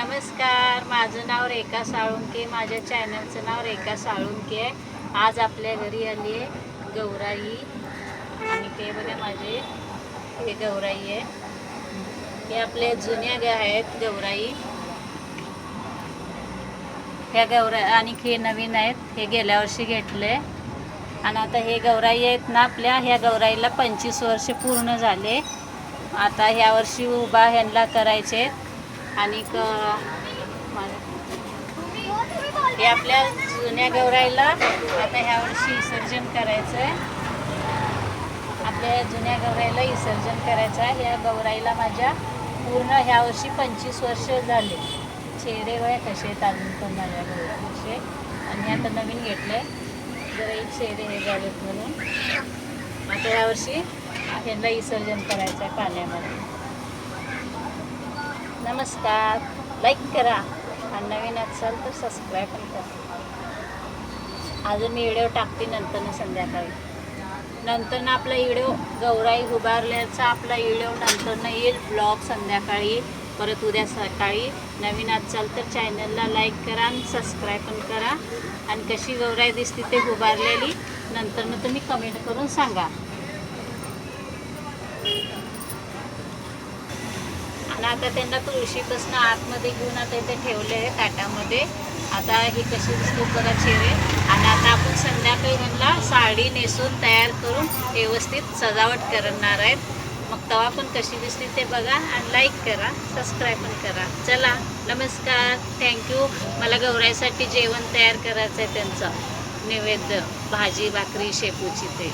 नमस्कार, माझं नाव रेखा साळुंके. माझ्या चॅनलचं नाव रेखा साळुंके आहे. आज आपल्या घरी आली आहे गौराई आणि ते बघा माझे हे गौराई आहे. हे आपल्या जुन्या गाय आहेत गौराई. ह्या गौराई आणि हे नवीन आहेत. हे गेल्या वर्षी घेतले आणि आता हे गौराई आहेत ना, आपल्या ह्या गौराईला 25 वर्ष पूर्ण झाले. आता ह्या वर्षी उभा ह्यांना करायचे आणि हे आपल्या जुन्या गौराईला आता ह्या वर्षी विसर्जन करायचं आहे. आपल्या जुन्या गौराईला विसर्जन करायचं आहे. ह्या गौराईला माझ्या पूर्ण ह्या वर्षी 25 वर्ष झाले. चेहरे वय कसे आहेत अजून पण माझ्या गौराईचे. आणि आता नवीन घेतलं आहे जरा एक चेहरे हे झालेत म्हणून आता यावर्षी ह्यांना विसर्जन करायचं आहे पाण्यामध्ये. नमस्कार, लाईक करा आणि नवीन असाल तर सबस्क्राईब पण करा. अजून मी व्हिडिओ टाकते नंतर संध्याकाळी. नंतर आपला व्हिडिओ गौराई उभारल्याचा आपला व्हिडिओ नंतर येईल. ब्लॉग संध्याकाळी, परत उद्या सकाळी. नवीन असाल तर चॅनलला लाईक करा आणि सबस्क्राईब पण करा. आणि कशी गौराई दिसते ते उभारलेली नंतर तुम्ही कमेंट करून सांगा. आणि आता त्यांना तुळशीपासून आतमध्ये घेऊन आता इथे ठेवले आहे ताटामध्ये. आता ही कशी दिसते बघा चेहरे. आणि आता आपण संध्याकाळी ह्यांना साडी नेसून तयार करून व्यवस्थित सजावट करणार आहेत. मग तेव्हा पण कशी दिसते ते बघा आणि लाईक करा, सबस्क्राईब पण करा. चला, नमस्कार, थँक्यू. मला गौराईसाठी जेवण तयार करायचं आहे, त्यांचं नैवेद्य भाजी भाकरी शेपूची ते.